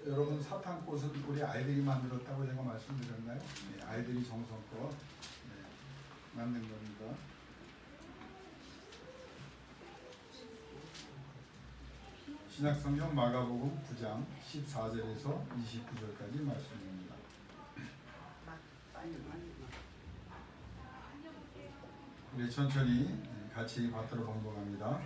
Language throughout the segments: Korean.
여러분 사탕꽃은 우리 아이들이 만들었다고 제가 말씀드렸나요? 네, 아이들이 정성껏 만든 겁니다. 신약성경 마가복음 9장 14절에서 29절까지 말씀입니다. 우리 천천히 같이 받들어 봉독합니다.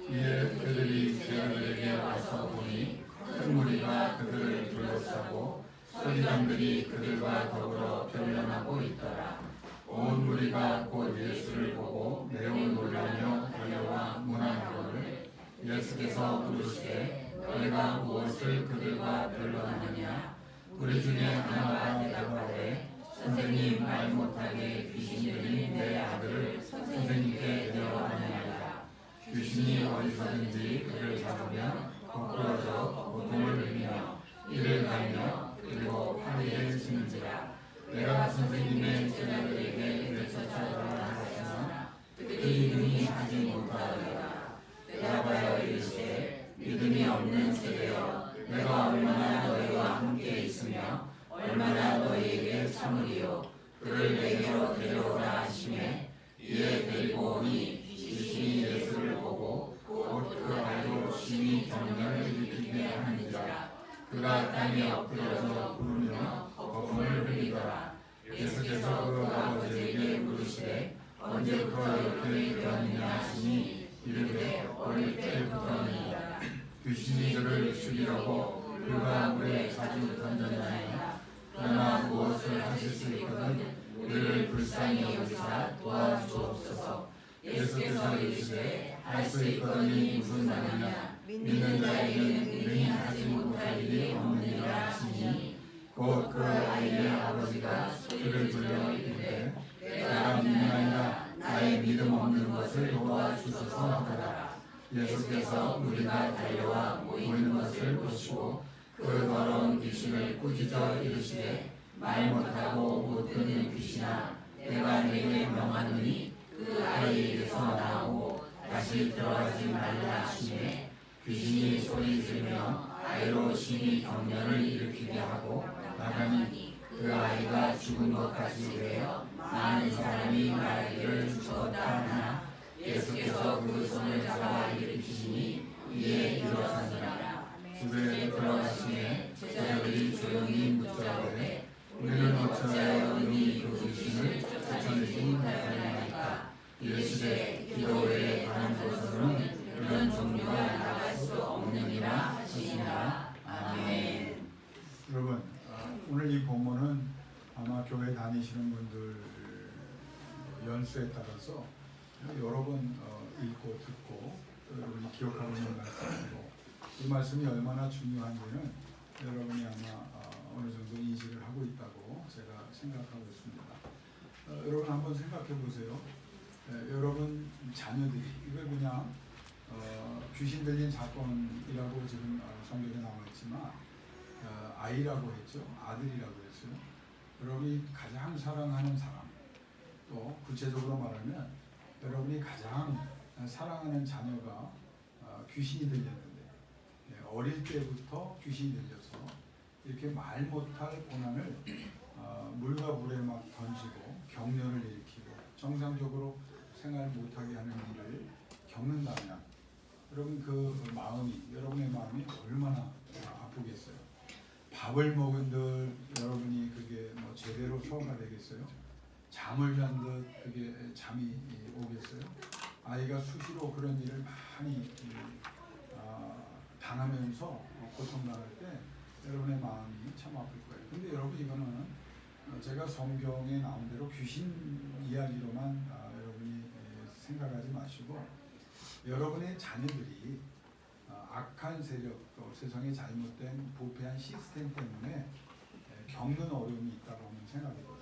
이에 그들이 제자들에게 와서 보니 큰 무리가 그들을 둘러싸고 서기관들이 그들과 더불어 변론하고 있더라. 온 무리가 곧 예수를 보고 매우 놀라며 달려와 문안하거늘 예수께서 물으시되 너희가 무엇을 그들과 변론하느냐? 우리 중에 하나가 대답하되 선생님, 말 못하게 귀신이 들린 내 아들을 선생님께 데려가느냐이다. 귀신이 어디서든지 그를 잡으면 거꾸러져 고통을 흘리며 이를 갈며 그리고 파리에 치는지라. 내가 선생님의 제자들에게 내쫓아가라 하였으나 그들이 능히 하지 못하더라. 대답하여 이르시되 믿음이 없는 세대여, 내가 얼마나 너희와 함께 있으며 얼마나 너희에게 참으리요. 그를 내게로 데려오라 하시매 이에 데리고 오니 귀신이 예수를 보고 곧 그 아이로 심히 경련을 일으키게 하는지라. 그가 땅에 엎드려서 부르며 거품을 흘리더라. 예수께서 그 아버지에게 물으시되 언제부터 이렇게 되었느냐 하시니 이르되 어릴 때부터니이다. 귀신이 그를 죽이려고 그가 물에 자주 던졌나이다. 그러나 무엇을 하실 수 있거든 우리를 불쌍히 여기사 도와주옵소서. 예수께서 이르시되 할 수 있거든이 무슨 말이냐? 믿는 자에게는 능히 하지 못할 일이 없느니라 하시니 곧 그 아이의 아버지가 소리를 들려 이르되 내가 믿나이다. 나의 믿음 없는 것을 도와주소서 하더라. 예수께서 무리가 달려와 모이는 것을 보시고 그 더러운 귀신을 꾸짖어 이르시되 말 못하고 못 듣는 귀신아, 내가 네게 명하노니 그 아이에게서 나오고 다시 들어가지 말라 하시매 귀신이 소리 지르며 아이로 심히 경련을 일으키게 하고 나가니 그 아이가 죽은 것 같이 되어 많은 사람이 말하기를 죽었다 하나 예수께서 그 손을 잡아 일으키시니 이에 일어서니라. 집에 들어가시매 제자들이 조용히 묻자오되 우리는 어찌하여 능히 그 귀신을 쫓아내지 못하였나이까. 이르시되 기도 외에 다른 곳으로는 이런 종류가 나갈 수 없느니라 하시니라. 아멘. 여러분, 오늘 이 본문은 아마 교회 다니시는 분들 연수에 따라서 여러 번 읽고 듣고 여러분이 기억하고 있는 말씀이고, 이 말씀이 얼마나 중요한지는 여러분이 아마 어느 정도 인식을 하고 있다고 제가 생각하고 있습니다. 여러분 한번 생각해 보세요. 여러분 자녀들이, 이걸 그냥 귀신 들린 사건이라고 지금 성경에 나와 있지만 아이라고 했죠. 아들이라고 했어요. 여러분이 가장 사랑하는 사람, 또 구체적으로 말하면 여러분이 가장 사랑하는 자녀가 귀신이 들렸는데 어릴 때부터 귀신이 들려서 이렇게 말 못할 고난을 물과 물에 막 던지고 경련을 일으키고 정상적으로 생활 못하게 하는 일을 겪는다면 여러분 그 마음이, 여러분의 마음이 얼마나 아프겠어요. 밥을 먹은 듯 여러분이 그게 뭐 제대로 소화가 되겠어요? 잠을 잔 듯 그게 잠이 오겠어요? 아이가 수시로 그런 일을 많이 당하면서 고통당할 때 여러분의 마음이 참 아플 거예요. 근데 여러분 이거는 제가 성경에 나온 대로 귀신 이야기로만 여러분이 생각하지 마시고 여러분의 자녀들이 악한 세력, 또 세상의 잘못된 부패한 시스템 때문에 겪는 어려움이 있다고 하는 생각이 들어요.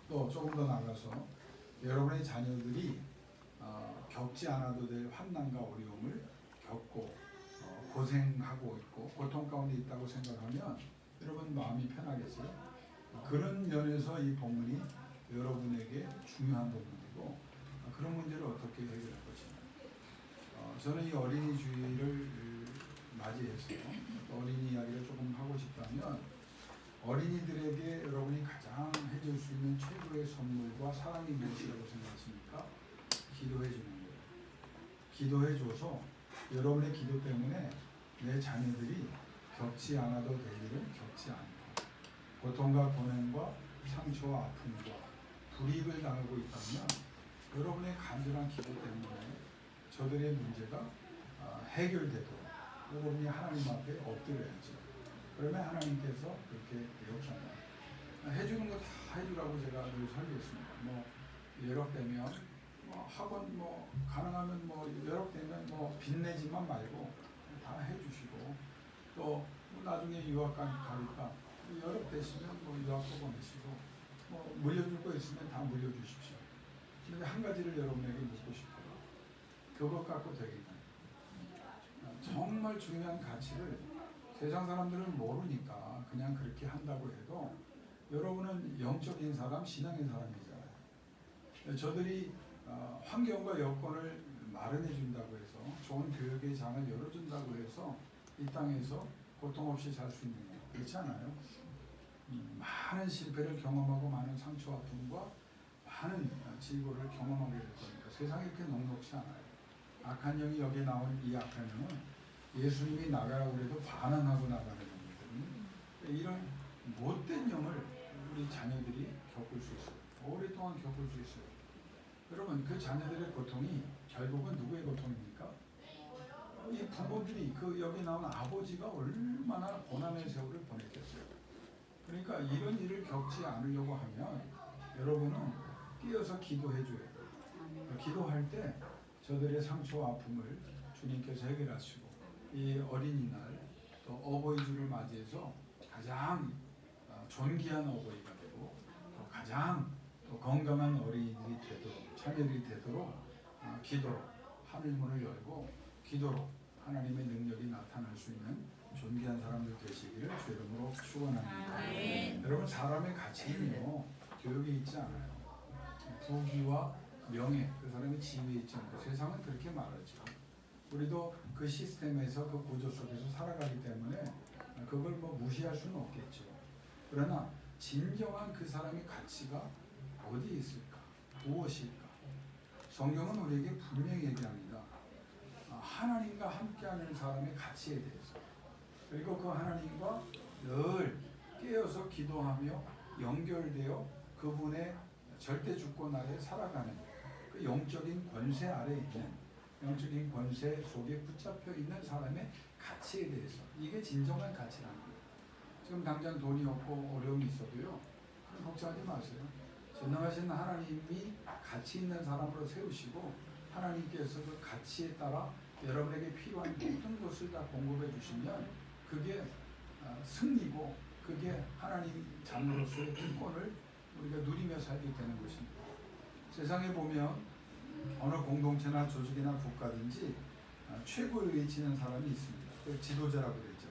또 조금 더 나가서 여러분의 자녀들이 겪지 않아도 될 환난과 어려움을 겪고 고생하고 있고 고통 가운데 있다고 생각하면 여러분 마음이 편하겠어요? 그런 면에서 이 본문이 여러분에게 중요한 본문이고, 그런 문제를 어떻게 해결할 것인가. 저는 이 어린이 주일을 맞이해서 어린이 이야기를 조금 하고 싶다면, 어린이들에게 여러분이 가장 해줄 수 있는 최고의 선물과 사랑이 무엇이라고 생각하십니까? 기도해 주는 거예요. 기도해줘서 여러분의 기도 때문에 내 자녀들이 겪지 않아도 될 일을 겪지 않고, 고통과 고난과 상처와 아픔과 불이익을 당하고 있다면 여러분의 간절한 기도 때문에 저들의 문제가 해결되도록 여러분이 하나님 앞에 엎드려야죠. 그러면 하나님께서 그렇게 역사합니다. 해주는 거 다 해주라고 제가 늘 설교했습니다. 뭐 여력되면 학원 가능하면 여력되면 빚내지만 말고 다 해주시고, 또 나중에 유학 가니까 여력되시면 유학도 보내시고, 물려줄 거 있으면 다 물려주십시오. 근데 한 가지를 여러분에게 묻고 싶어요. 그것 갖고 되겠나요? 정말 중요한 가치를 세상 사람들은 모르니까 그냥 그렇게 한다고 해도, 여러분은 영적인 사람, 신앙의 사람이잖아요. 저들이 환경과 여건을 마련해 준다고 해서, 좋은 교육의 장을 열어준다고 해서 이 땅에서 고통 없이 살 수 있는 거 그렇지 않아요. 많은 실패를 경험하고 많은 상처 아픔과 많은 질고를 경험하게 될 거니까 세상이 그렇게 녹록지 않아요. 악한 영이 여기에 나온 이 악한 영은 예수님이 나가라고 그래도 반항하고 나가는 영이거든요. 이런 못된 영을 우리 자녀들이 겪을 수 있어요. 오랫동안 겪을 수 있어요. 여러분, 그 자녀들의 고통이 결국은 누구의 고통입니까? 이 부모들이, 여기 나온 아버지가 얼마나 고난의 세월을 보냈겠어요. 그러니까 이런 일을 겪지 않으려고 하면 여러분은 끼어서 기도해 줘야 돼요. 기도할 때 저들의 상처와 아픔을 주님께서 해결하시고, 이 어린이날 또 어버이주를 맞이해서 가장 존귀한 어버이가 되고, 또 가장 또 건강한 어린이들이 되도록, 자녀들이 되도록 기도로 하늘문을 열고 기도로 하나님의 능력이 나타날 수 있는 존귀한 사람들 되시기를 주 이름으로 축원합니다. 여러분, 사람의 가치는요 교육에 있지 않아요. 부귀와 명예, 그 사람의 지위에 있지 않고, 세상은 그렇게 말하죠. 우리도 그 시스템에서, 그 구조 속에서 살아가기 때문에 그걸 무시할 수는 없겠죠. 그러나 진정한 그 사람의 가치가 어디에 있을까? 무엇일까? 성경은 우리에게 분명히 얘기합니다. 하나님과 함께하는 사람의 가치에 대해서, 그리고 그 하나님과 늘 깨어서 기도하며 연결되어 그분의 절대 주권 아래 살아가는 그 영적인 권세 아래 있는, 영적인 권세 속에 붙잡혀 있는 사람의 가치에 대해서, 이게 진정한 가치라는 거예요. 지금 당장 돈이 없고 어려움이 있어도요, 그럼 걱정하지 마세요. 전능하신 하나님이 가치 있는 사람으로 세우시고, 하나님께서 그 가치에 따라 여러분에게 필요한 모든 것을 다 공급해 주시면 그게 승리고, 그게 하나님 자녀로서의 특권을 우리가 누리며 살게 되는 것입니다. 세상에 보면 어느 공동체나 조직이나 국가든지 최고에 위치는 사람이 있습니다. 그 지도자라고 되죠.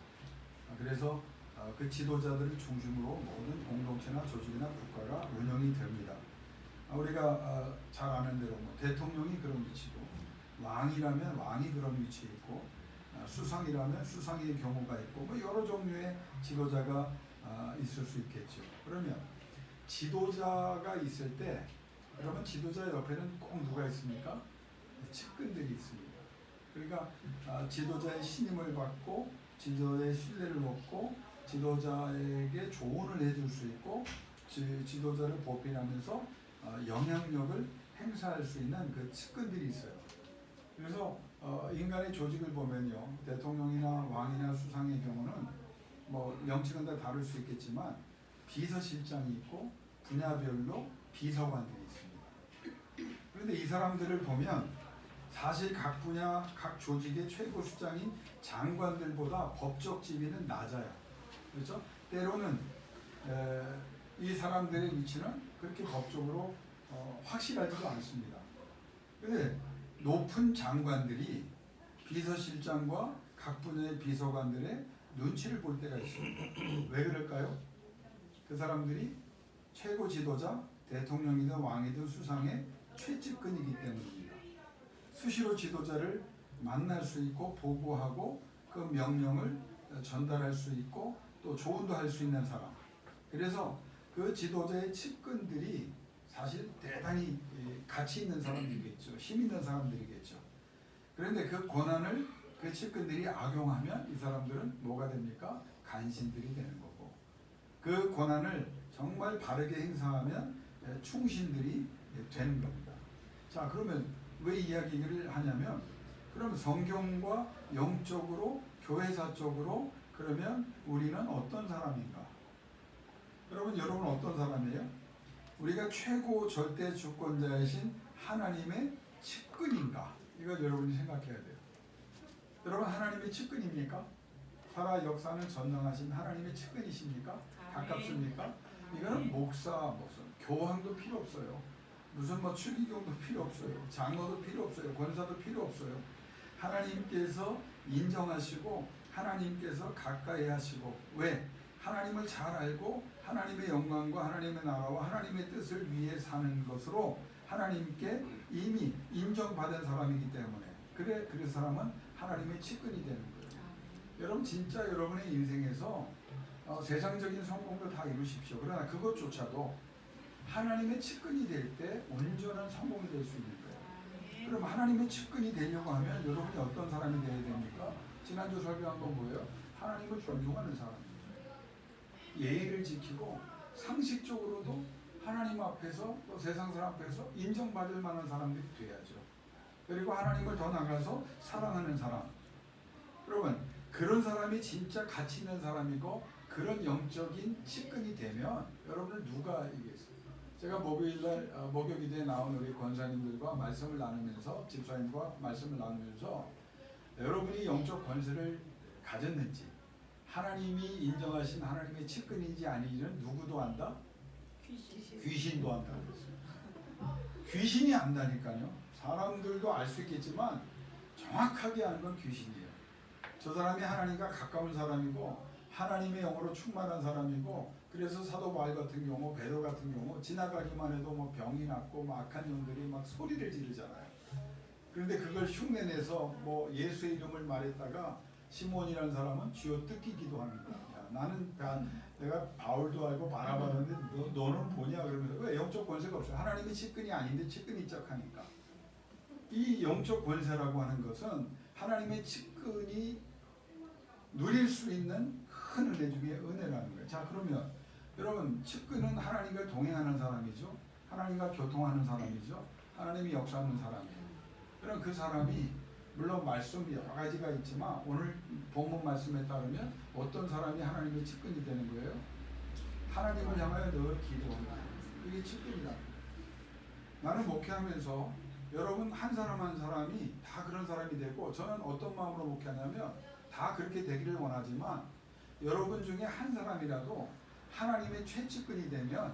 그래서 그 지도자들을 중심으로 모든 공동체나 조직이나 국가가 운영이 됩니다. 우리가 잘 아는 대로 대통령이 그런 위치고, 왕이라면 왕이 그런 위치에 있고, 수상이라면 수상의 경우가 있고, 여러 종류의 지도자가 있을 수 있겠죠. 그러면 지도자가 있을 때, 그러면 지도자 옆에는 꼭 누가 있습니까? 측근들이 있습니다. 그러니까 지도자의 신임을 받고, 지도자의 신뢰를 얻고, 지도자에게 조언을 해줄 수 있고, 지도자를 보필하면서 영향력을 행사할 수 있는 그 측근들이 있어요. 그래서 인간의 조직을 보면요, 대통령이나 왕이나 수상의 경우는 명칭은 다 다를 수 있겠지만 비서실장이 있고 분야별로 비서관들이 있습니다. 그런데 이 사람들을 보면 사실 각 분야, 각 조직의 최고 수장인 장관들보다 법적 지위는 낮아요. 그렇죠? 때로는 이 사람들의 위치는 그렇게 법적으로 확실하지도 않습니다. 그런데 높은 장관들이 비서실장과 각 분야의 비서관들의 눈치를 볼 때가 있습니다. 왜 그럴까요? 그 사람들이 최고 지도자, 대통령이든 왕이든 수상의 최측근이기 때문입니다. 수시로 지도자를 만날 수 있고 보고하고, 그 그 명령을 전달할 수 있고 또 조언도 할 수 있는 사람. 그래서 그 지도자의 측근들이 사실 대단히 가치 있는 사람들이겠죠. 힘 있는 사람들이겠죠. 그런데 그 권한을 그 측근들이 악용하면 이 사람들은 뭐가 됩니까? 간신들이 되는 거고, 그 권한을 정말 바르게 행사하면 충신들이 되는 겁니다. 자, 그러면 왜 이야기를 하냐면, 그럼 성경과 영적으로 교회사적으로 그러면 우리는 어떤 사람인가? 여러분 어떤 사람이에요? 우리가 최고 절대 주권자이신 하나님의 측근인가? 이걸 여러분이 생각해야 돼요. 여러분 하나님의 측근입니까? 살아 역사는 전능하신 하나님의 측근이십니까? 가깝습니까? 이거는 목사, 교황도 필요 없어요. 무슨 추기경도 필요 없어요. 장로도 필요 없어요. 권사도 필요 없어요. 하나님께서 인정하시고 하나님께서 가까이 하시고, 왜? 하나님을 잘 알고 하나님의 영광과 하나님의 나라와 하나님의 뜻을 위해 사는 것으로 하나님께 이미 인정받은 사람이기 때문에, 그 사람은 하나님의 측근이 되는 거예요. 여러분 진짜 여러분의 인생에서 세상적인 성공도 다 이루십시오. 그러나 그것조차도 하나님의 측근이 될 때 온전한 성공이 될 수 있는 거예요. 그럼 하나님의 측근이 되려고 하면 여러분이 어떤 사람이 되어야 됩니까? 지난주 설교한 건 뭐예요? 하나님을 존중하는 사람입니다. 예의를 지키고 상식적으로도 하나님 앞에서 또 세상 사람 앞에서 인정받을 만한 사람들이 돼야죠. 그리고 하나님을 더 나가서 사랑하는 사람. 여러분 그런 사람이 진짜 가치 있는 사람이고 그런 영적인 측근이 되면 여러분을 누가 이기겠어요? 제가 목요일날 목요기도에 나온 우리 권사님들과 말씀을 나누면서, 집사님과 말씀을 나누면서 여러분이 영적 권세를 가졌는지, 하나님이 인정하신 하나님의 측근인지 아닌지는 누구도 안다? 귀신도 안다고 그랬어요. 귀신이 안다니까요. 사람들도 알 수 있겠지만 정확하게 아는 건 귀신이에요. 저 사람이 하나님과 가까운 사람이고 하나님의 영으로 충만한 사람이고, 그래서 사도 바울 같은 경우, 베드로 같은 경우 지나가기만 해도 병이 났고 악한 영들이 소리를 지르잖아요. 그런데 그걸 흉내내서 예수의 이름을 말했다가 시몬이라는 사람은 쥐어 뜯기기도 하는 거야. 나는 내가 바울도 알고 바나바는데 너는 뭐냐 그러면서, 왜? 영적 권세가 없어요. 하나님의 측근이 아닌데 측근인 척하니까. 이 영적 권세라고 하는 것은 하나님의 측근이 누릴 수 있는 큰 은혜 중에 은혜라는 거예요. 자, 그러면 여러분 측근은 하나님과 동행하는 사람이죠. 하나님과 교통하는 사람이죠. 하나님이 역사하는 사람이에요. 그럼 그 사람이 물론 말씀 여러 가지가 있지만 오늘 본문 말씀에 따르면 어떤 사람이 하나님의 측근이 되는 거예요? 하나님을 향하여 늘 기도하는 거예요. 이게 측근이다. 나는 목회하면서 여러분 한 사람 한 사람이 다 그런 사람이 되고, 저는 어떤 마음으로 목회하냐면 다 그렇게 되기를 원하지만 여러분 중에 한 사람이라도 하나님의 최측근이 되면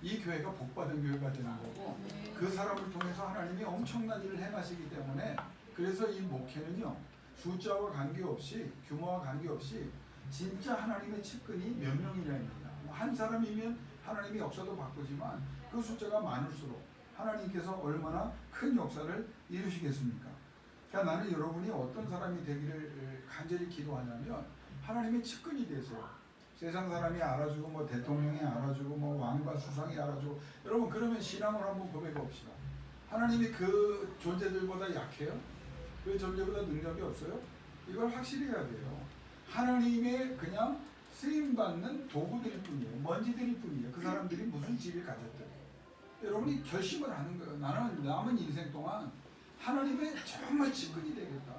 이 교회가 복받은 교회가 되는 거고, 그 사람을 통해서 하나님이 엄청난 일을 행하시기 때문에, 그래서 이 목회는요 숫자와 관계없이 규모와 관계없이 진짜 하나님의 측근이 몇 명이나 있느냐, 한 사람이면 하나님이 역사도 바꾸지만 그 숫자가 많을수록 하나님께서 얼마나 큰 역사를 이루시겠습니까? 그러니까 나는 여러분이 어떤 사람이 되기를 간절히 기도하냐면 하나님의 측근이 되세요. 세상 사람이 알아주고 대통령이 알아주고 왕과 수상이 알아주고, 여러분 그러면 신앙을 한번 고백해 봅시다. 하나님이 그 존재들보다 약해요? 그 존재보다 능력이 없어요? 이걸 확실히 해야 돼요. 하나님의 그냥 쓰임받는 도구들일 뿐이에요. 먼지들일 뿐이에요. 그 사람들이 무슨 지위를 가졌든. 여러분이 결심을 하는 거예요. 나는 남은 인생 동안 하나님의 정말 측근이 되겠다.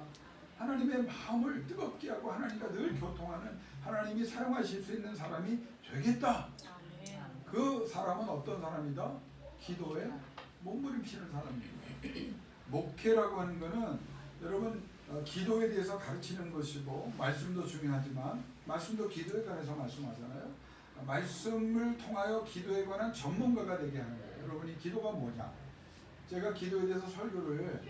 하나님의 마음을 뜨겁게 하고 하나님과 늘 교통하는, 하나님이 사용하실 수 있는 사람이 되겠다. 그 사람은 어떤 사람이다? 기도에 몸부림치는 사람입니다. 목회라고 하는 것은 여러분 기도에 대해서 가르치는 것이고, 말씀도 중요하지만 말씀도 기도에 관해서 말씀하잖아요. 말씀을 통하여 기도에 관한 전문가가 되게 하는 거예요. 여러분이 기도가 뭐냐? 제가 기도에 대해서 설교를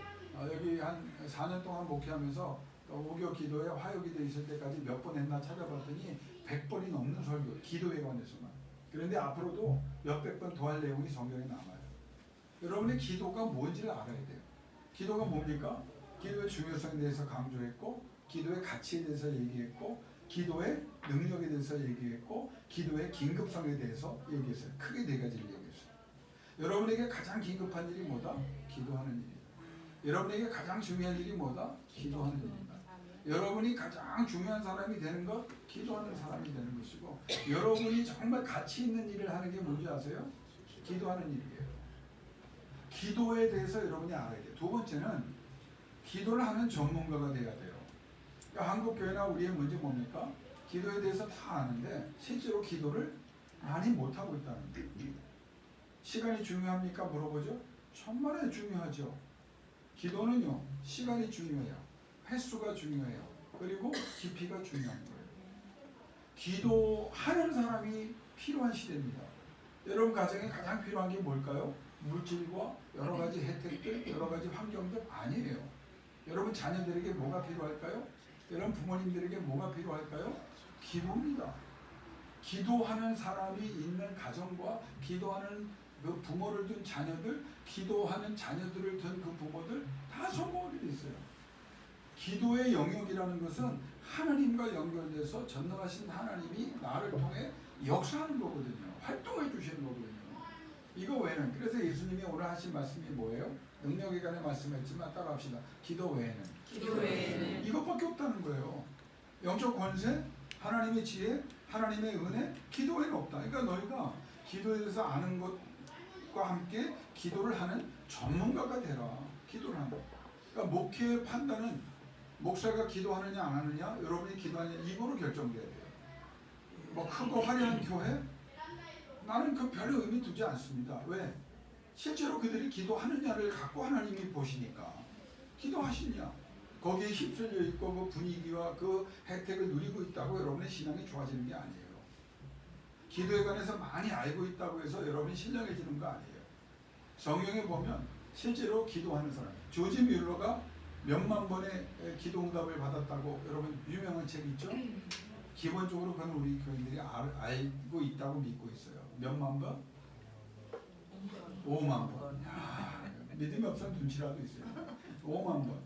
여기 한 4년 동안 목회하면서 오교 기도에 화요 기도에 있을 때까지 몇 번 했나 찾아봤더니 100번이 넘는 설교, 기도에 관해서만. 그런데 앞으로도 몇백 번 더 할 내용이 성경에 남아요. 여러분의 기도가 뭔지를 알아야 돼요. 기도가 뭡니까? 기도의 중요성에 대해서 강조했고, 기도의 가치에 대해서 얘기했고 기도의 능력에 대해서 얘기했고 기도의 긴급성에 대해서 얘기했어요. 크게 네 가지를 얘기했어요. 여러분에게 가장 긴급한 일이 뭐다? 기도하는 일이다. 여러분에게 가장 중요한 일이 뭐다? 기도하는 일이다. 여러분이 가장 중요한 사람이 되는 것, 기도하는 사람이 되는 것이고 여러분이 정말 가치 있는 일을 하는 게 뭔지 아세요? 기도하는 일이에요. 기도에 대해서 여러분이 알아야 돼요. 두 번째는 기도를 하는 전문가가 돼야 돼요. 그러니까 한국교회나 우리의 문제 뭡니까? 기도에 대해서 다 아는데 실제로 기도를 많이 못하고 있다는 거예요. 시간이 중요합니까? 물어보죠. 천만에 중요하죠. 기도는요, 시간이 중요해요. 횟수가 중요해요. 그리고 깊이가 중요한 거예요. 기도하는 사람이 필요한 시대입니다. 여러분 가정에 가장 필요한 게 뭘까요? 물질과 여러 가지 혜택들, 여러 가지 환경들 아니에요. 여러분 자녀들에게 뭐가 필요할까요? 여러분 부모님들에게 뭐가 필요할까요? 기도입니다. 기도하는 사람이 있는 가정과 기도하는 그 부모를 둔 자녀들, 기도하는 자녀들을 둔 그 부모들 다 성공하게 돼 있어요. 기도의 영역이라는 것은 하나님과 연결돼서 전능하신 하나님이 나를 통해 역사하는 거거든요. 활동해 주시는 거거든요. 이거 외에는 그래서 예수님이 오늘 하신 말씀이 뭐예요? 능력에 관해 말씀했지만 따라합시다. 기도 외에는 이것밖에 없다는 거예요. 영적 권세, 하나님의 지혜, 하나님의 은혜, 기도 외에는 없다. 그러니까 너희가 기도에 대해서 아는 것과 함께 기도를 하는 전문가가 되라. 기도를 하는. 그러니까 목회의 판단은 목사가 기도하느냐 안 하느냐, 여러분이 기도하느냐 이거로 결정돼야 돼요. 뭐 크고 화려한 교회? 나는 그 별로 의미 두지 않습니다. 왜? 실제로 그들이 기도하느냐를 갖고 하나님이 보시니까 기도하시냐, 거기에 휩쓸려 있고 그 분위기와 그 혜택을 누리고 있다고 여러분의 신앙이 좋아지는 게 아니에요. 기도에 관해서 많이 알고 있다고 해서 여러분이 신령해지는 거 아니에요. 성경에 보면 실제로 기도하는 사람, 조지 뮬러가 몇만 번의 기도 응답을 받았다고 여러분 유명한 책 있죠? 기본적으로 그건 우리 교인들이 알고 있다고 믿고 있어요. 몇만 번? 5만 번. 야, 믿음이 없으면 눈치라도 있어요. 5만 번.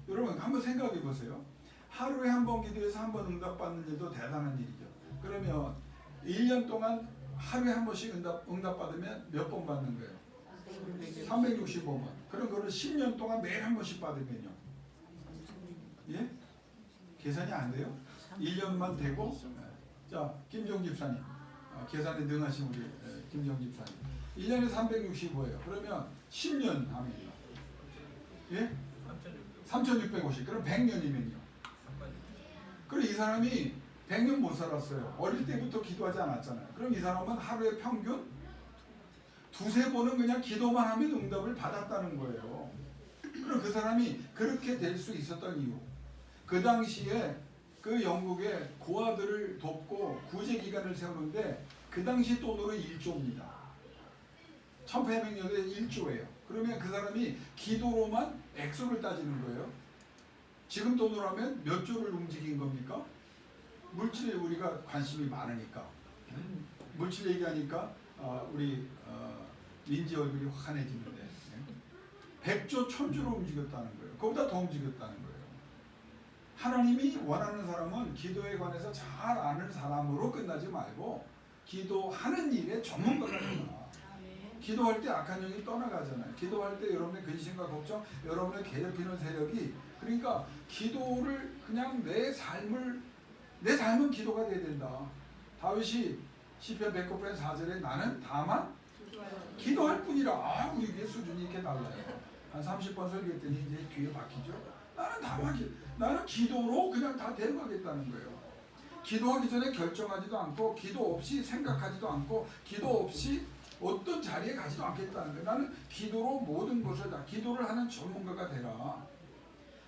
여러분 한번 생각해 보세요. 하루에 한 번 기도해서 한 번 응답받는 일도 대단한 일이죠. 그러면 1년 동안 하루에 한 번씩 응답받으면 몇 번 받는 거예요? 365번. 그럼 그걸 10년 동안 매일 한 번씩 받으면요? 예? 계산이 안 돼요? 1년만 되고, 자, 김정 집사님, 계산에 능하신 우리 김정 집사님, 1년에 365예요. 그러면 10년 합니다. 예? 3,650. 그럼 100년이면요. 그럼 이 사람이 100년 못 살았어요. 어릴 때부터 기도하지 않았잖아요. 그럼 이 사람은 하루에 평균 두세 번은 그냥 기도만 하면 응답을 받았다는 거예요. 그럼 그 사람이 그렇게 될 수 있었던 이유, 그 당시에 그 영국의 고아들을 돕고 구제기관을 세우는데 그 당시 돈으로 1조입니다. 1800년에 1조예요. 그러면 그 사람이 기도로만 액수를 따지는 거예요. 지금 돈으로 하면 몇 조를 움직인 겁니까? 물질에 우리가 관심이 많으니까. 물질 얘기하니까 우리 민지 얼굴이 환해지는데 100조 1000조로 움직였다는 거예요. 그보다 더 움직였다는 거예요. 하나님이 원하는 사람은 기도에 관해서 잘 아는 사람으로 끝나지 말고 기도하는 일에 전문가가 되라. 기도할 때 악한 영이 떠나가잖아요. 기도할 때 여러분의 근심과 걱정, 여러분을 괴롭히는 세력이, 그러니까 기도를 그냥 내 삶은 기도가 돼야 된다. 다윗이 시편 109편 4절에 나는 다만 기도할 뿐이라. 우리 교회 수준이 이렇게 달라요. 한 30번 설교했더니 이제 귀에 박히죠. 나는 기도로 그냥 다 대응하겠다는 거예요. 기도하기 전에 결정하지도 않고, 기도 없이 생각하지도 않고, 기도 없이 어떤 자리에 가지도 않겠다는 거예요. 나는 기도로 모든 것을 다, 기도를 하는 전문가가 되라.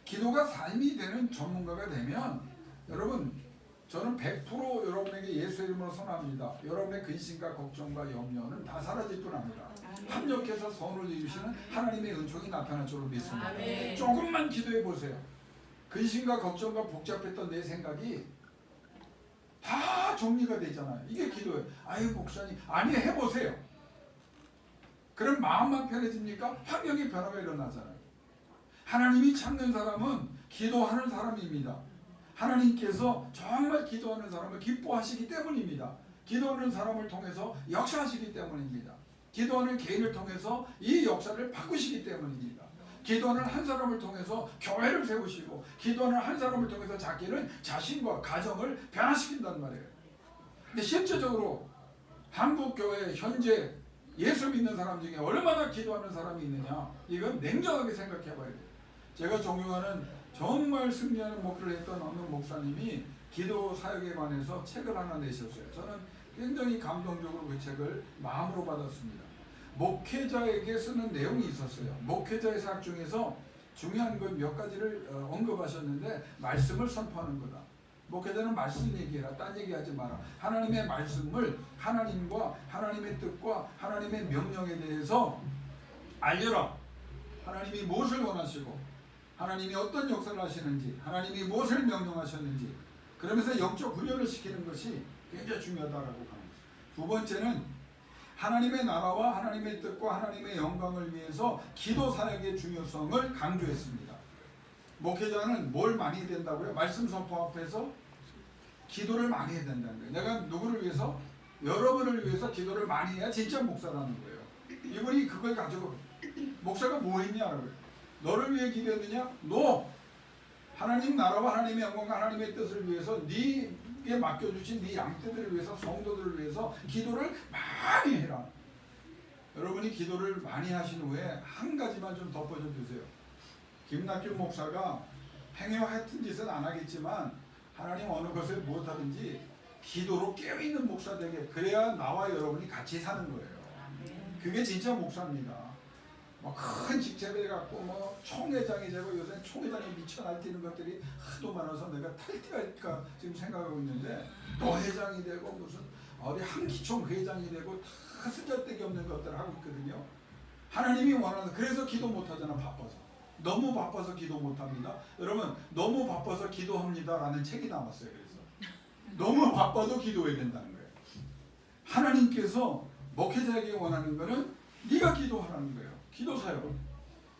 기도가 삶이 되는 전문가가 되면 여러분, 저는 100% 여러분에게 예수의 이름으로 선언합니다. 여러분의 근심과 걱정과 염려는 다 사라질 뿐 아니라 합력해서 선을 이루시는 하나님의 은총이 나타날 줄로 믿습니다. 아멘. 조금만 기도해 보세요. 근심과 걱정과 복잡했던 내 생각이 다 정리가 되잖아요. 이게 기도예요. 아유 목사님, 아니 해보세요. 그럼 마음만 편해집니까? 환경의 변화가 일어나잖아요. 하나님이 찾는 사람은 기도하는 사람입니다. 하나님께서 정말 기도하는 사람을 기뻐하시기 때문입니다. 기도하는 사람을 통해서 역사하시기 때문입니다. 기도하는 개인을 통해서 이 역사를 바꾸시기 때문입니다. 기도하는 한 사람을 통해서 교회를 세우시고 기도하는 한 사람을 통해서 자신과 가정을 변화시킨단 말이에요. 근데 실제적으로 한국교회 현재 예수 믿는 사람 중에 얼마나 기도하는 사람이 있느냐, 이건 냉정하게 생각해 봐야 돼요. 제가 존경하는 정말 승리하는 목표를 했던 어느 목사님이 기도 사역에 관해서 책을 하나 내셨어요. 저는 굉장히 감동적으로 그 책을 마음으로 받았습니다. 목회자에게 쓰는 내용이 있었어요. 목회자의 사역 중에서 중요한 것 몇 가지를 언급하셨는데, 말씀을 선포하는 거다. 목회자는 말씀 얘기해라. 딴 얘기하지 마라. 하나님의 말씀을 하나님과 하나님의 뜻과 하나님의 명령에 대해서 알려라. 하나님이 무엇을 원하시고 하나님이 어떤 역사를 하시는지, 하나님이 무엇을 명령하셨는지, 그러면서 영적 훈련을 시키는 것이 굉장히 중요하다고 합니다. 두 번째는 하나님의 나라와 하나님의 뜻과 하나님의 영광을 위해서 기도 사역의 중요성을 강조했습니다. 목회자는 뭘 많이 해야 된다고요? 말씀 선포 앞에서 기도를 많이 해야 된다는 거예요. 내가 누구를 위해서? 여러분을 위해서 기도를 많이 해야 진짜 목사라는 거예요. 이분이 그걸 가지고 목사가 뭐 했냐고요. 너를 위해 기도했느냐? 너 하나님 나라와 하나님의 영광과 하나님의 뜻을 위해서 네게 맡겨주신 네 양떼들을 위해서, 성도들을 위해서 기도를 많이 해라. 여러분이 기도를 많이 하신 후에 한 가지만 좀 덧붙여 주세요. 김낙균 목사가 행위와 같은 짓은 안 하겠지만 하나님 어느 것을 무엇하든지 기도로 깨어있는 목사 되게, 그래야 나와 여러분이 같이 사는 거예요. 그게 진짜 목사입니다. 뭐 큰 직책을 갖고 뭐 총회장이 되고, 요새 총회장이 미쳐 날뛰는 것들이 하도 많아서 내가 탈퇴할까 지금 생각하고 있는데, 또 회장이 되고 무슨 어디 한기총 회장이 되고 다 쓸데기 없는 것들을 하고 있거든요. 하나님이 원하는, 그래서 기도 못하잖아. 바빠서. 너무 바빠서 기도 못합니다. 여러분, 너무 바빠서 기도합니다 라는 책이 나왔어요. 그래서 너무 바빠도 기도해야 된다는 거예요. 하나님께서 목회자에게 원하는 거는 네가 기도하라는 거예요. 기도 사역.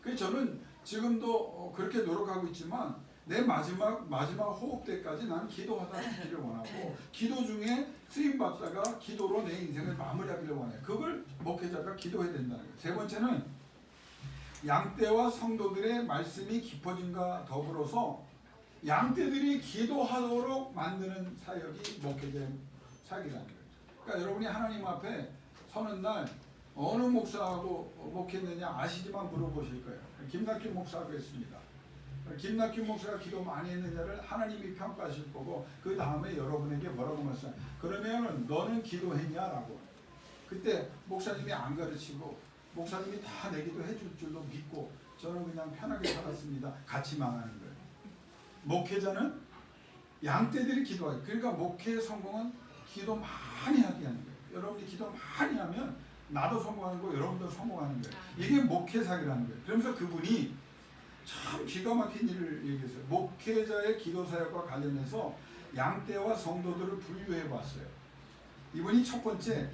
그래서 저는 지금도 그렇게 노력하고 있지만 내 마지막 호흡 때까지 나는 기도하기를 원하고, 기도 중에 쓰임 받다가 기도로 내 인생을 마무리하기를 원해요. 그걸 목회자가 기도해야 된다는 거예요. 세 번째는 양떼와 성도들의 말씀이 깊어짐과 더불어서 양떼들이 기도하도록 만드는 사역이 목회자의 사역이라는 거예요. 그러니까 여러분이 하나님 앞에 서는 날 어느 목사하고 목했느냐 아시지만 물어보실 거예요. 김낙균 목사하고 했습니다. 김낙균 목사가 기도 많이 했느냐를 하나님이 평가하실 거고, 그 다음에 여러분에게 뭐라고 말씀해요? 그러면 너는 기도했냐라고. 그때 목사님이 안 가르치고 목사님이 다 내 기도 해줄 줄도 믿고 저는 그냥 편하게 살았습니다. 같이 망하는 거예요. 목회자는 양떼들이 기도하죠. 그러니까 목회 성공은 기도 많이 하게 하는 거예요. 여러분이 기도 많이 하면 나도 성공하는 거, 여러분도 성공하는 거예요. 이게 목회사역이라는 거예요. 그러면서 그분이 참 기가 막힌 일을 얘기했어요. 목회자의 기도 사역과 관련해서 양떼와 성도들을 분류해 봤어요. 이분이 첫 번째,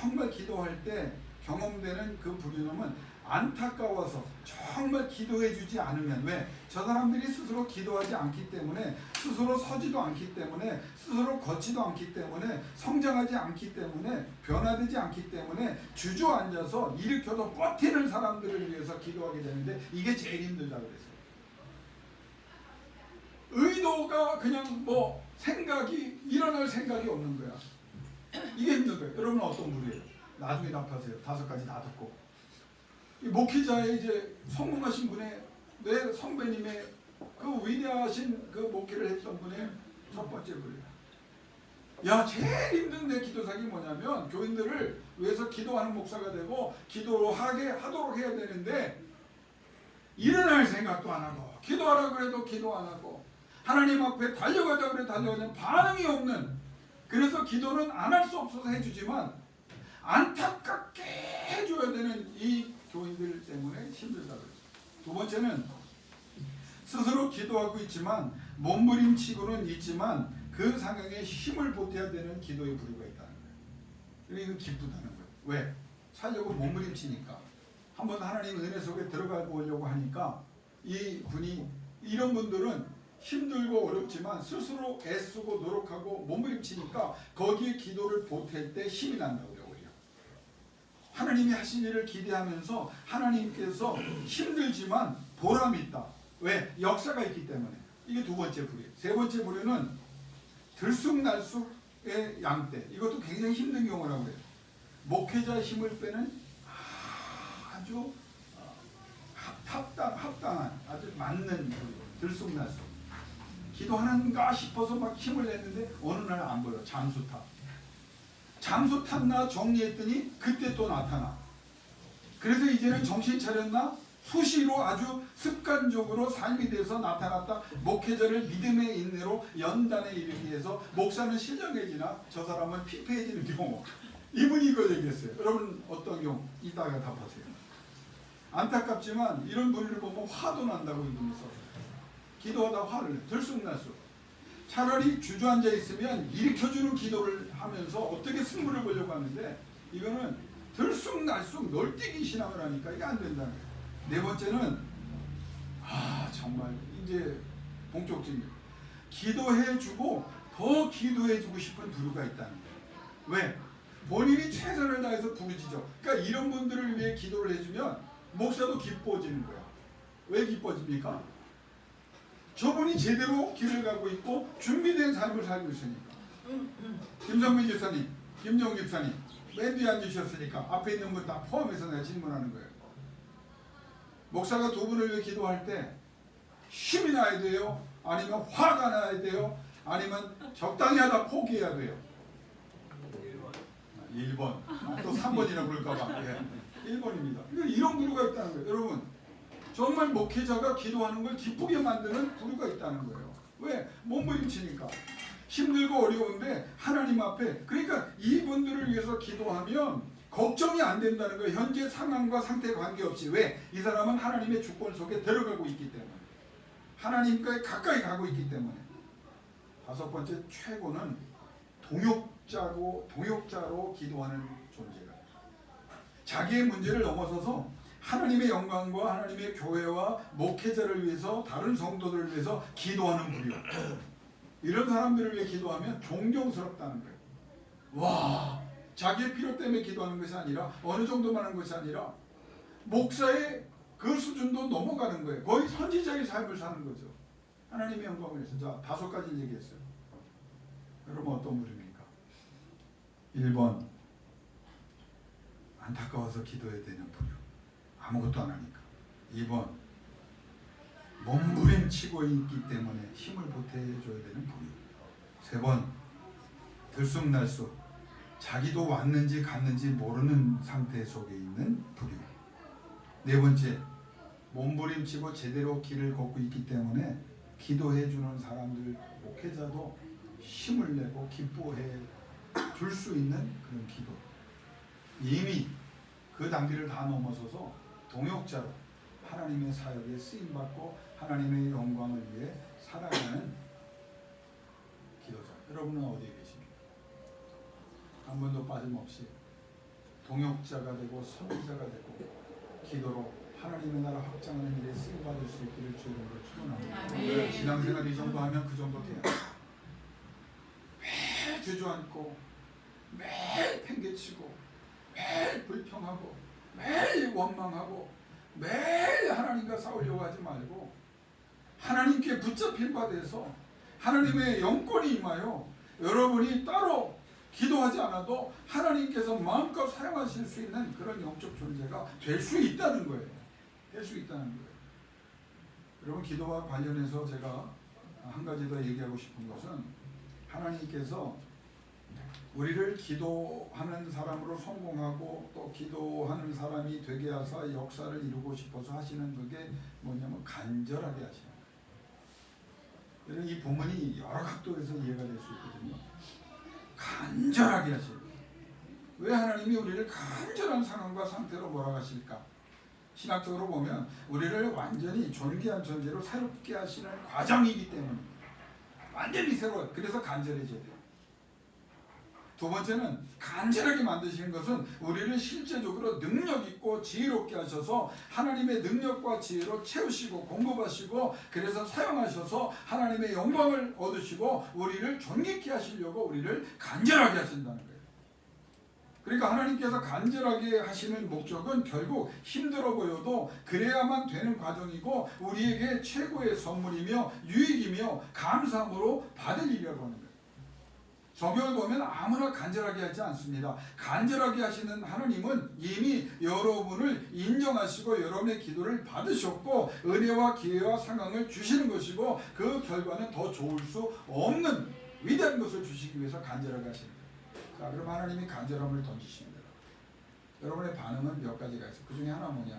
정말 기도할 때 경험되는 그 부류는 안타까워서 정말 기도해 주지 않으면, 왜? 저 사람들이 스스로 기도하지 않기 때문에, 스스로 서지도 않기 때문에, 스스로 걷지도 않기 때문에, 성장하지 않기 때문에, 변화되지 않기 때문에 주저앉아서 일으켜도 버티는 사람들을 위해서 기도하게 되는데, 이게 제일 힘들다고 그랬어요. 의도가 그냥 뭐 생각이 일어날 생각이 없는 거야. 이게 힘든 거예요. 여러분은 어떤 분이에요? 나중에 답하세요. 5가지 다 듣고. 이 목회자의 이제 성공하신 분의, 내 선배님의 그 위대하신 그 목회를 했던 분의 첫 번째 분이에요. 야, 제일 힘든 내 기도사역이 뭐냐면, 교인들을 위해서 기도하는 목사가 되고 기도하게 하도록 해야 되는데 일어날 생각도 안 하고, 기도하라 그래도 기도 안 하고, 하나님 앞에 달려가자 그래 달려가자 반응이 없는, 그래서 기도는 안 할 수 없어서 해주지만 안타깝게 해줘야 되는 이 교인들 때문에 힘들다고 했어요. 두 번째는 스스로 기도하고 있지만 몸부림치고는 있지만 그 상황에 힘을 보태야 되는 기도의 부류가 있다는 거예요. 그러니까 기쁘다는 거예요. 왜? 살려고 몸부림치니까. 한번 하나님 은혜 속에 들어가 보려고 하니까 이 분이, 이런 분들은 힘들고 어렵지만 스스로 애쓰고 노력하고 몸부림치니까 거기에 기도를 보탤 때 힘이 난다고 그래요. 오히려 하나님이 하신 일을 기대하면서 하나님께서 힘들지만 보람이 있다. 왜? 역사가 있기 때문에. 이게 두 번째 부류예요. 세 번째 부류는 들쑥날쑥의 양떼. 이것도 굉장히 힘든 경우라고 해요. 목회자 힘을 빼는 아주 합당한 아주 맞는 들쑥날쑥. 기도하는가 싶어서 막 힘을 냈는데 어느 날 안 보여. 잠수 탔나 정리했더니 그때 또 나타나. 그래서 이제는 정신 차렸나? 수시로 아주 습관적으로 삶이 돼서 나타났다. 목회자를 믿음의 인내로 연단에 이르기 위해서 목사는 신령해지나 저 사람은 피폐해지는 경우. 이분이 이거 얘기했어요. 여러분 어떤 경우? 이따가 답하세요. 안타깝지만 이런 분을 보면 화도 난다고 이분이 써서 기도하다 화를 내. 들쑥날쑥. 차라리 주저앉아 있으면 일으켜주는 기도를 하면서 어떻게 승부를 보려고 하는데 이거는 들쑥날쑥 널뛰기 신앙을 하니까 이게 안 된다는 거예요. 네 번째는 정말 이제 본격적인 기도해주고 더 기도해주고 싶은 부류가 있다는 거예요. 왜? 본인이 최선을 다해서 부르짖어. 그러니까 이런 분들을 위해 기도를 해주면 목사도 기뻐지는 거야. 왜 기뻐집니까? 저분이 제대로 길을 가고 있고 준비된 삶을 살고 있으니까. 김성민 집사님, 김정 집사님 맨 뒤에 앉으셨으니까 앞에 있는 분 다 포함해서 내가 질문하는 거예요. 목사가 두 분을 위해 기도할 때 힘이 나야 돼요? 아니면 화가 나야 돼요? 아니면 적당히 하다 포기해야 돼요? 1번. 또 3번이나 그럴까봐. 1번입니다. 이런 부류가 있다는 거예요. 여러분 정말 목회자가 기도하는 걸 기쁘게 만드는 부류가 있다는 거예요. 왜? 몸부림치니까. 힘들고 어려운데 하나님 앞에 그러니까 이분들을 위해서 기도하면 걱정이 안 된다는 거예요. 현재 상황과 상태에 관계없이. 왜? 이 사람은 하나님의 주권 속에 들어가고 있기 때문에. 하나님과 가까이 가고 있기 때문에. 다섯 번째 최고는 동역자로 기도하는 존재가. 자기의 문제를 넘어서서 하나님의 영광과 하나님의 교회와 목회자를 위해서 다른 성도들을 위해서 기도하는 부류. 이런 사람들을 위해 기도하면 존경스럽다는 거예요. 와, 자기의 필요 때문에 기도하는 것이 아니라 어느 정도만 하는 것이 아니라 목사의 그 수준도 넘어가는 거예요. 거의 선지자의 삶을 사는 거죠. 하나님의 영광을 위해서. 자, 5가지 얘기했어요. 여러분 어떤 부류입니까? 1번 안타까워서 기도해야 되는 부류. 아무것도 안 하니까. 2번 몸부림치고 있기 때문에 힘을 보태줘야 되는 부류. 3번 들쑥날쑥 자기도 왔는지 갔는지 모르는 상태 속에 있는 부류. 4번째 몸부림치고 제대로 길을 걷고 있기 때문에 기도해주는 사람들 목회자도 힘을 내고 기뻐해 줄 수 있는 그런 기도. 이미 그 단계를 다 넘어서서 동역자로 하나님의 사역에 쓰임받고 하나님의 영광을 위해 살아가는 기도자. 여러분은 어디에 계십니까? 한 번도 빠짐없이 동역자가 되고 선지자가 되고 기도로 하나님의 나라 확장하는 일에 쓰임받을 수 있기를 주의 이름으로 축원합니다. 신앙생활 이 정도 하면 그 정도 돼요. 매일 주저앉고 매일 팽개치고 매일 불평하고 매일 원망하고 매일 하나님과 싸우려고 하지 말고 하나님께 붙잡힌 바 돼서 하나님의 영권이 임하여 여러분이 따로 기도하지 않아도 하나님께서 마음껏 사용하실 수 있는 그런 영적 존재가 될 수 있다는 거예요. 될 수 있다는 거예요. 여러분 기도와 관련해서 제가 한 가지 더 얘기하고 싶은 것은 하나님께서 우리를 기도하는 사람으로 성공하고 또 기도하는 사람이 되게 하사 역사를 이루고 싶어서 하시는 그게 뭐냐면 간절하게 하시는 거예요. 여러분 이 본문이 여러 각도에서 이해가 될 수 있거든요. 간절하게 하시는 거예요. 왜 하나님이 우리를 간절한 상황과 상태로 몰아가실까? 신학적으로 보면 우리를 완전히 존귀한 존재로 새롭게 하시는 과정이기 때문에 완전히 새로워요. 그래서 간절해져야 돼요. 두 번째는 간절하게 만드시는 것은 우리를 실제적으로 능력 있고 지혜롭게 하셔서 하나님의 능력과 지혜로 채우시고 공급하시고 그래서 사용하셔서 하나님의 영광을 얻으시고 우리를 존귀케 하시려고 우리를 간절하게 하신다는 거예요. 그러니까 하나님께서 간절하게 하시는 목적은 결국 힘들어 보여도 그래야만 되는 과정이고 우리에게 최고의 선물이며 유익이며 감사함으로 받을 일이라고 하는 거예요. 성경을 보면 아무나 간절하게 하지 않습니다. 간절하게 하시는 하나님은 이미 여러분을 인정하시고 여러분의 기도를 받으셨고 은혜와 기회와 상황을 주시는 것이고 그 결과는 더 좋을 수 없는 위대한 것을 주시기 위해서 간절하게 하십니다. 자, 그럼 하나님이 간절함을 던지십니다. 여러분의 반응은 몇 가지가 있어요. 그 중에 하나 뭐냐?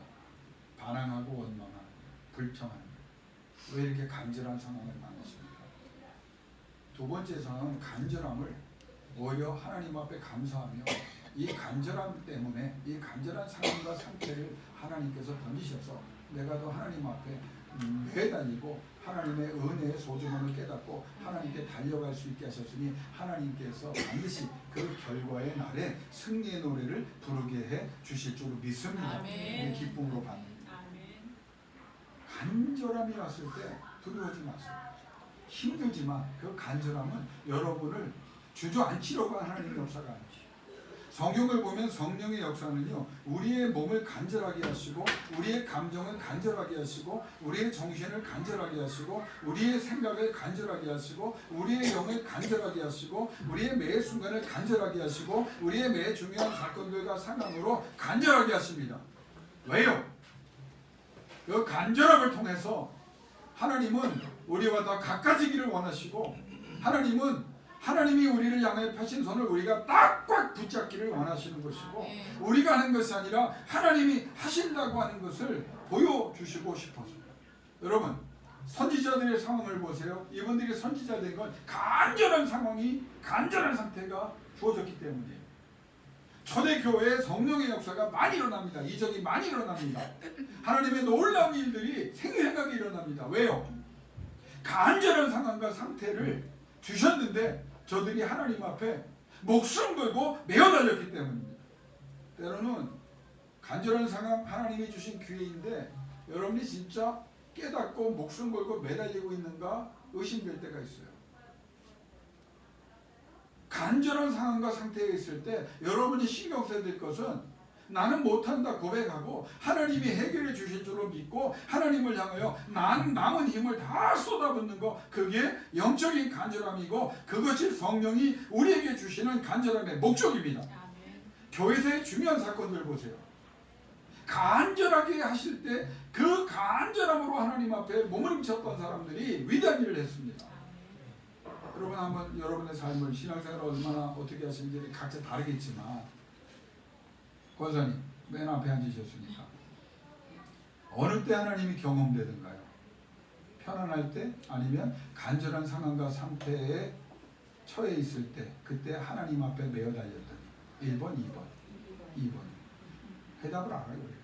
반항하고 원망하는 거예요. 불평하는 거예요. 왜 이렇게 간절한 상황을 만나십니까? 두 번째 상황은 간절함을 오히려 하나님 앞에 감사하며 이 간절함 때문에 이 간절한 상황과 상태를 하나님께서 던지셔서 내가 더 하나님 앞에 매달리고 하나님의 은혜의 소중함을 깨닫고 하나님께 달려갈 수 있게 하셨으니 하나님께서 반드시 그 결과의 날에 승리의 노래를 부르게 해 주실 줄로 믿습니다. 기쁨으로 받습니다. 간절함이 왔을 때 두려워하지 마세요. 힘들지만 그 간절함은 여러분을 주저앉히려고 하는 하나님의 역사가 아니죠. 성경을 보면 성령의 역사는요, 우리의 몸을 간절하게 하시고 우리의 감정을 간절하게 하시고 우리의 정신을 간절하게 하시고 우리의 생각을 간절하게 하시고 우리의 영을 간절하게 하시고 우리의 매 순간을 간절하게 하시고 우리의 매 중요한 사건들과 상황으로 간절하게 하십니다. 왜요? 그 간절함을 통해서 하나님은 우리와 더 가까워지기를 원하시고 하나님이 우리를 향해 펴신 손을 우리가 딱꽉 붙잡기를 원하시는 것이고 우리가 하는 것이 아니라 하나님이 하신다고 하는 것을 보여주시고 싶어서. 여러분 선지자들의 상황을 보세요. 이분들이 선지자 된 건 간절한 상황이 간절한 상태가 주어졌기 때문이에요. 초대교회에 성령의 역사가 많이 일어납니다. 이적이 많이 일어납니다. 하나님의 놀라운 일들이 생생하게 일어납니다. 왜요? 간절한 상황과 상태를 주셨는데 저들이 하나님 앞에 목숨 걸고 매어 달렸기 때문입니다. 때로는 간절한 상황 하나님이 주신 기회인데 여러분이 진짜 깨닫고 목숨 걸고 매달리고 있는가 의심될 때가 있어요. 간절한 상황과 상태에 있을 때 여러분이 신경 써야 될 것은 나는 못한다 고백하고 하나님이 해결해 주실 줄로 믿고 하나님을 향하여 남은 힘을 다 쏟아붓는 거, 그게 영적인 간절함이고 그것이 성령이 우리에게 주시는 간절함의 목적입니다. 교회에서의 중요한 사건들 보세요. 간절하게 하실 때 그 간절함으로 하나님 앞에 몸부림쳤던 사람들이 위대한 일을 했습니다. 여러분 한번 여러분의 삶을 신앙생활을 얼마나 어떻게 하시는지 각자 다르겠지만 권사님 맨 앞에 앉으셨으니까 어느 때 하나님이 경험되던가요? 편안할 때 아니면 간절한 상황과 상태에 처해 있을 때 그때 하나님 앞에 매어 달렸던 1번, 2번 해답을 알아요. 우리가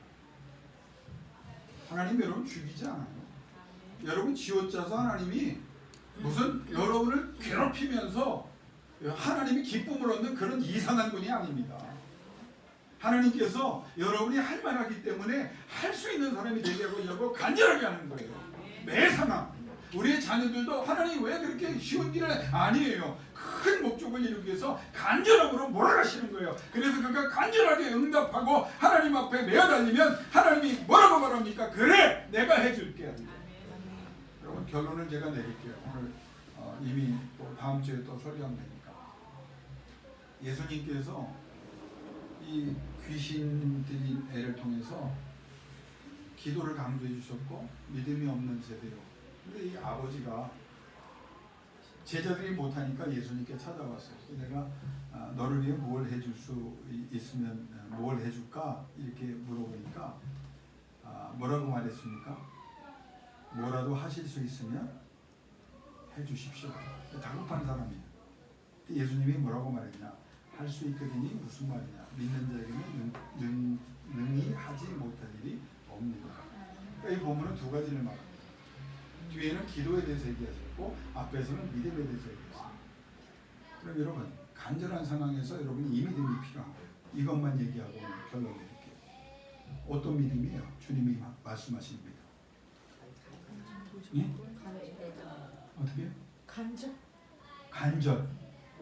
하나님 여러분 죽이지 않아요. 여러분 지어짜서 하나님이 무슨 여러분을 괴롭히면서 하나님이 기쁨을 얻는 그런 이상한 분이 아닙니다. 하나님께서 여러분이 할 만하기 때문에 할 수 있는 사람이 되게 하려고 간절하게 하는 거예요. 매 상황. 우리의 자녀들도 하나님 왜 그렇게 쉬운 길을 아니에요. 큰 목적을 이루기 위해서 간절함으로 몰아가시는 거예요. 그래서 그가 간절하게 응답하고 하나님 앞에 매어달리면 하나님이 뭐라고 말합니까? 그래 내가 해줄게. 여러분 결론을 제가 내릴게요. 오늘 이미 또 다음 주에 또 설교하면 되니까. 예수님께서 이 귀신 들린 애를 통해서 기도를 강조해 주셨고 믿음이 없는 세대요. 근데 이 아버지가 제자들이 못하니까 예수님께 찾아왔어요. 내가 너를 위해 뭘 해줄 수 있으면 뭘 해줄까? 이렇게 물어보니까 뭐라고 말했습니까? 뭐라도 하실 수 있으면 해주십시오. 다급한 사람이에요. 예수님이 뭐라고 말했냐? 할 수 있거든이 무슨 말이냐? 믿는 자에게는 능히 하지 못할 일이 없느니라. 그러니까 이 본문은 두 가지를 말합니다. 뒤에는 기도에 대해서 얘기하셨고 앞에서는 믿음에 대해서 얘기했습니다. 그럼 여러분 간절한 상황에서 여러분이 이 믿음이 필요한 거예요. 이것만 얘기하고 결론 내릴게요. 어떤 믿음이에요? 주님이 말씀하신 믿음. 예? 어떻게? 간절.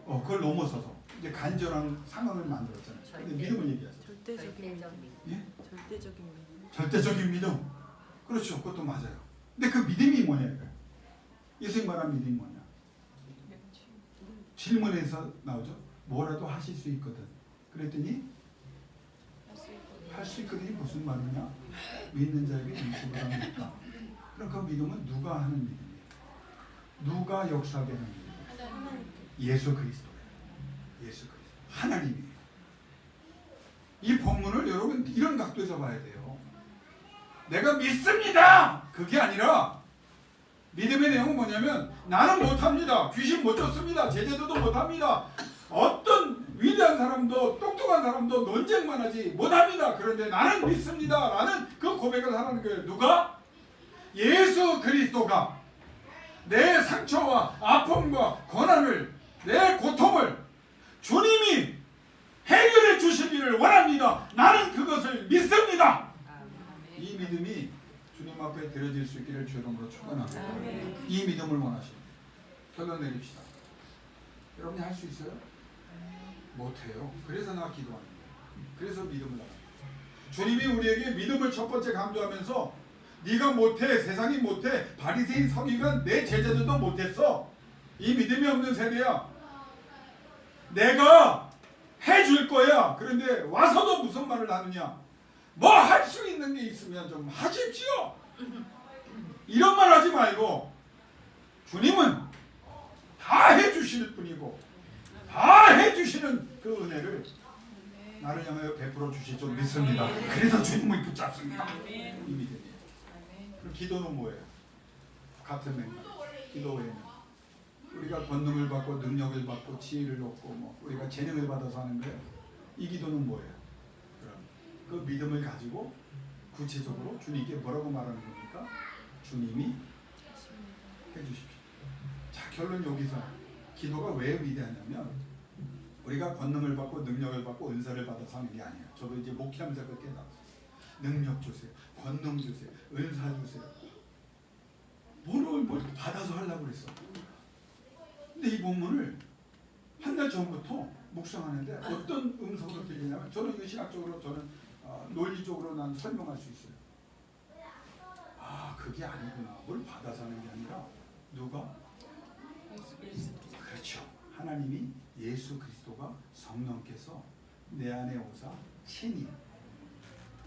그걸 넘어서서 이제 간절한 상황을 만들었잖아요. 근데 믿음을 얘기하죠. 절대적인 믿음. 그렇죠. 그것도 맞아요. 근데 그 믿음이 뭐냐 이거예요. 예수님 말한 믿음이 뭐냐. 질문에서 나오죠. 뭐라도 하실 수 있거든. 그랬더니 할 수 있거든이 무슨 말이냐. 믿는 자에게 인수보다 믿다. 그럼 그 믿음은 누가 하는 믿음이에요. 누가 역사하게 하는 믿음이에요. 예수 그리스도예요. 예수 그리스도. 하나님이에요. 이 본문을 여러분 이런 각도에서 봐야 돼요. 내가 믿습니다. 그게 아니라 믿음의 내용은 뭐냐면 나는 못합니다. 귀신 못 쫓습니다. 제자도도 못합니다. 어떤 위대한 사람도 똑똑한 사람도 논쟁만 하지 못합니다. 그런데 나는 믿습니다. 라는 그 고백을 하는 거예요. 누가? 예수 그리스도가 내 상처와 아픔과 고난을 내 고통을 주님이 해결해 주시기를 원합니다. 나는 그것을 믿습니다. 이 믿음이 주님 앞에 드려질 수 있기를 주 이름으로 축원합니다. 이 믿음을 원하십니다. 결론 내립시다. 여러분이 할 수 있어요? 못해요. 그래서 나 기도합니다. 그래서 믿음을 나갑니다. 주님이 우리에게 믿음을 첫 번째 강조하면서 네가 못해, 세상이 못해, 바리새인 서기관 내 제자들도 못했어. 이 믿음이 없는 세대야. 내가 해줄 거야. 그런데 와서도 무슨 말을 하느냐. 뭐 할 수 있는 게 있으면 좀 하십시오. 이런 말 하지 말고 주님은 다 해주실 분이고 다 해주시는 그 은혜를 나를 향하여 베풀어 주실 줄 믿습니다. 그래서 주님을 붙잡습니다. 이 믿음이에요. 그럼 기도는 뭐예요? 같은 맥락. 기도 외에는 우리가 권능을 받고 능력을 받고 지혜를 얻고 뭐 우리가 재능을 받아서 하는 거예요. 이 기도는 뭐예요? 그럼 그 믿음을 가지고 구체적으로 주님께 뭐라고 말하는 겁니까? 주님이 해주십시오. 자, 결론 여기서 기도가 왜 위대하냐면 우리가 권능을 받고 능력을 받고 은사를 받아서 하는 게 아니에요. 저도 이제 목회하면서 그렇게 깨달았어요. 능력 주세요. 권능 주세요. 은사 주세요. 뭘 받아서 하려고 그랬어. 근데 이 본문을 한 달 전부터 묵상하는데 어떤 음성으로 들리냐면 저는 이거 신학적으로 저는 논리적으로 난 설명할 수 있어요. 아, 그게 아니구나. 뭘 받아서 하는 게 아니라 누가? 그렇죠. 하나님이 예수 그리스도가 성령께서 내 안에 오사 친히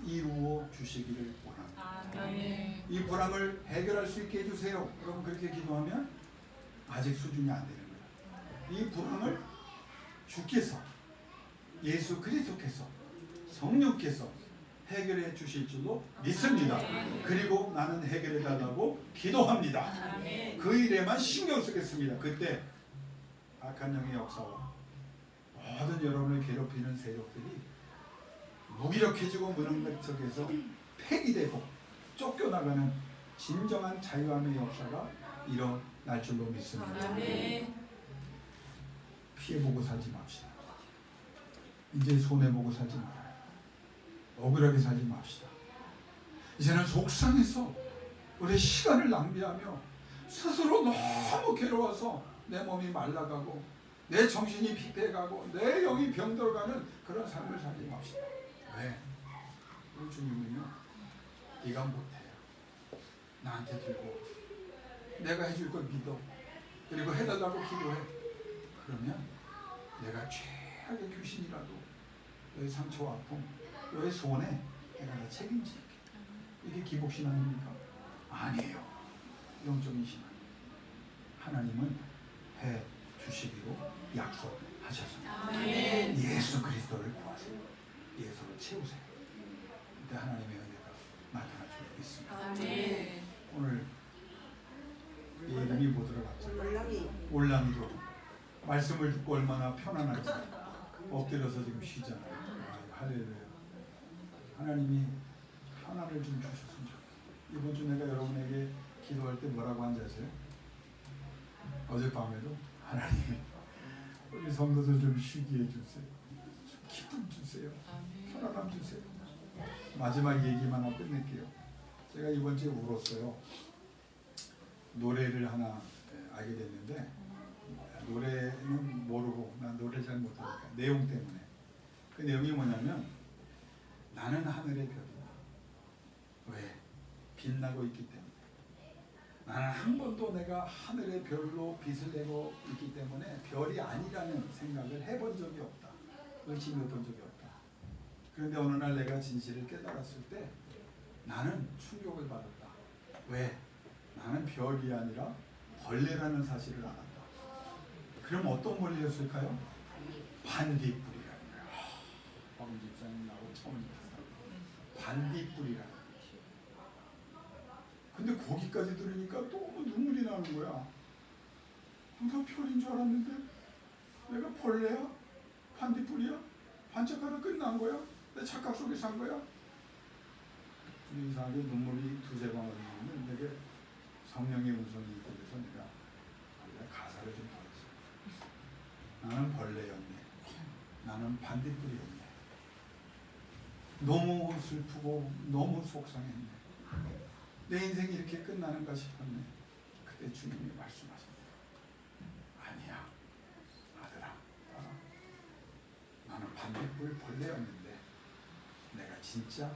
이루어 주시기를 원합니다. 이 불안을 해결할 수 있게 해주세요. 여러분 그렇게 기도하면 아직 수준이 안 되는 거예요. 이 불안을 주께서 예수 그리스도께서 성령께서 해결해 주실 줄로 믿습니다. 그리고 나는 해결해 달라고 기도합니다. 그 일에만 신경 쓰겠습니다. 그때 악한 영의 역사와 모든 여러분을 괴롭히는 세력들이 무기력해지고 무능력에서 폐기되고 쫓겨나가는 진정한 자유함의 역사가 일어날 줄로 믿습니다. 피해보고 살지 맙시다. 이제 손해보고 살지 말아요. 억울하게 살지 맙시다. 이제는 속상해서 우리 시간을 낭비하며 스스로 너무 괴로워서 내 몸이 말라가고 내 정신이 피폐해가고 내 영이 병들어가는 그런 삶을 살지 맙시다. 왜? 우리 주님은요, 네가 못해요. 나한테 들고 내가 해줄 걸 믿어. 그리고 해달라고 기도해. 그러면 내가 최악의 귀신이라도 너의 상처와 아픔, 너의 손에 내가 다 책임질게. 이게 기복신앙입니까? 아니에요. 영적인 신앙. 하나님은 해 주시기로 약속하셨습니다. 예수 그리스도를 구하세요. 예수를 채우세요. 그때 하나님의 은혜가 나타날 줄 믿습니다. 오늘 이 이름이 뭐 들어갔죠? 올랑이도 말씀을 듣고 얼마나 편안한지 엎드려서 지금 쉬잖아요. 할렐루야. 하나님이 편안을 좀 주셨으면 좋겠어요. 이번 주 내가 여러분에게 기도할 때 뭐라고 한지 아세요? 어젯밤에도 하나님 우리 성도들 좀 쉬게 해주세요. 좀 기쁨 주세요. 편안함 주세요. 마지막 얘기만 하고 끝낼게요. 제가 이번 주에 울었어요. 노래를 하나 알게 됐는데 노래는 모르고 난 노래 잘 못하니까 내용 때문에 그 내용이 뭐냐면 나는 하늘의 별이다. 왜? 빛나고 있기 때문에. 나는 한 번도 내가 하늘의 별로 빛을 내고 있기 때문에 별이 아니라는 생각을 해본 적이 없다. 의심해본 적이 없다. 그런데 어느 날 내가 진실을 깨달았을 때 나는 충격을 받았다. 왜? 나는 별이 아니라 벌레라는 사실을 알았다. 그럼 어떤 벌레였을까요? 반딧불이라는 거야. 황 집사님 나하고 처음 얘기했어요. 반딧불이라는 거야. 근데 거기까지 들으니까 너무 눈물이 나는 거야. 나 별인 줄 알았는데 내가 벌레야? 반딧불이야? 반짝하다 끝난 거야? 내 착각 속에 산 거야? 이상하게 눈물이 두세 번 흘리면 내게 성령의 음성이 있고 그래서 내가 가사를 좀 받았어. 나는 벌레였네. 나는 반딧불이었네. 너무 슬프고 너무 속상했네. 내 인생이 이렇게 끝나는가 싶었네. 그때 주님이 말씀하십니다. 아니야, 아들아. 나는 반딧불 벌레였는데 내가 진짜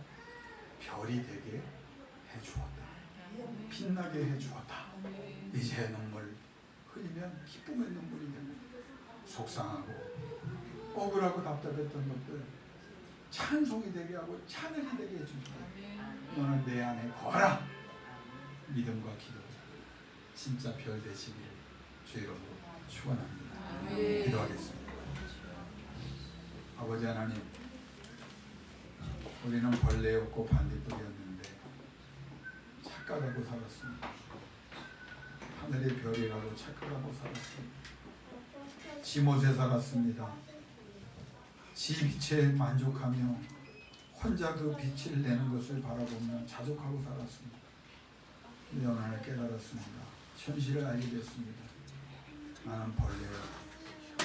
별이 되게 해주었다. 빛나게 해주었다. 이제 눈물 흘리면 기쁨의 눈물이 되면 속상하고 억울하고 답답했던 것들 찬송이 되게 하고 찬양이 되게 해주시고 너는 내 안에 거하라. 믿음과 기도 진짜 별 되시기를 주 이름으로 축원합니다. 기도하겠습니다. 아버지 하나님, 우리는 벌레였고 반딧불이었는데 착각하고 살았습니다. 하늘의 별이라고 착각하고 살았습니다. 지 못에 살았습니다. 지 빛에 만족하며 혼자 그 빛을 내는 것을 바라보며 자족하고 살았습니다. 근데 어느 날 깨달았습니다. 현실을 알게 됐습니다. 나는 벌레요,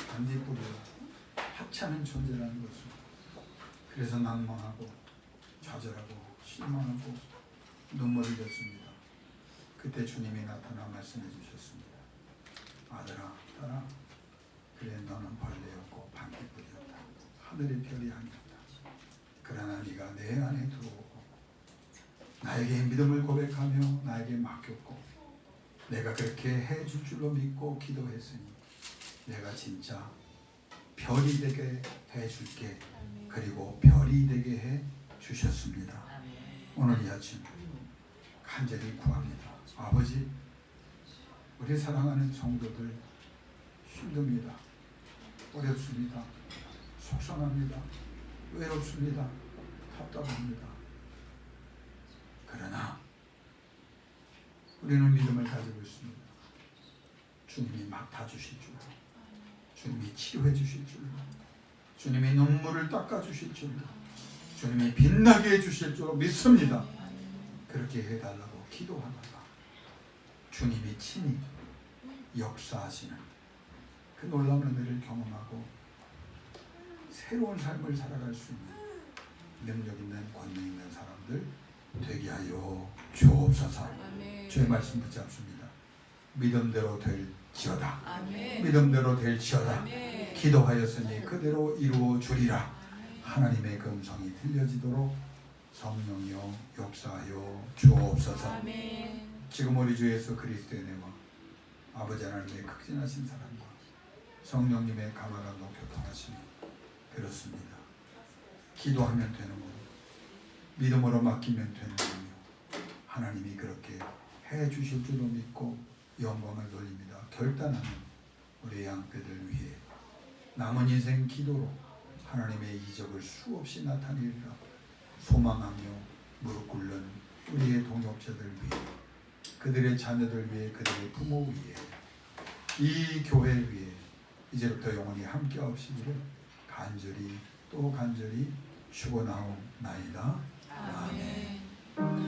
반딧불이요, 하찮은 존재라는 것을. 그래서 난망하고 좌절하고 실망하고 눈물을 흘렸습니다. 그때 주님이 나타나 말씀해 주셨습니다. 아들아, 딸아, 그래 너는 벌레였고 반딧불이었다. 하늘의 별이 아니었다. 그러나 네가 내 안에 들어오고 나에게 믿음을 고백하며 나에게 맡겼고 내가 그렇게 해줄 줄로 믿고 기도했으니 내가 진짜 별이 되게 해줄게. 그리고 별이 되게 해 주셨습니다. 오늘 이 아침 간절히 구합니다. 아버지, 우리 사랑하는 성도들 힘듭니다. 어렵습니다. 속상합니다. 외롭습니다. 답답합니다. 그러나 우리는 믿음을 가지고 있습니다. 주님이 맡아주실 줄로, 주님이 치료해 주실 줄로, 주님이 눈물을 닦아주실 줄로, 주님이 빛나게 해주실 줄로 믿습니다. 그렇게 해달라고 기도하다가 주님이 친히 역사하시는 그 놀라운 은혜를 경험하고 새로운 삶을 살아갈 수 있는 능력 있는 권능 있는 사람들 되게 하여 주옵소서. 주의 말씀 붙잡습니다. 믿음대로 될지어다. 아멘. 믿음대로 될지어다. 아멘. 기도하였으니 그대로 이루어 주리라. 하나님의 음성이 들려지도록 성령이여 역사하여 주옵소서. 아멘. 지금 우리 주 예수 그리스도의 은혜와 아버지 하나님의 극진하신 사랑과 성령님의 감화감동 교통하심이 그렇습니다. 기도하면 되는 것, 믿음으로 맡기면 되는 것이며 하나님이 그렇게 해주실 줄로 믿고 영광을 돌립니다. 결단하는 우리 양떼들 위해 남은 인생 기도로 하나님의 이적을 수없이 나타내리라 소망하며 무릎 꿇는 우리의 동역자들 위해, 그들의 자녀들 위해, 그들의 부모 위해, 이 교회 위해 이제부터 영원히 함께 하시기를 간절히 또 간절히 축원하옵나이다. 아멘.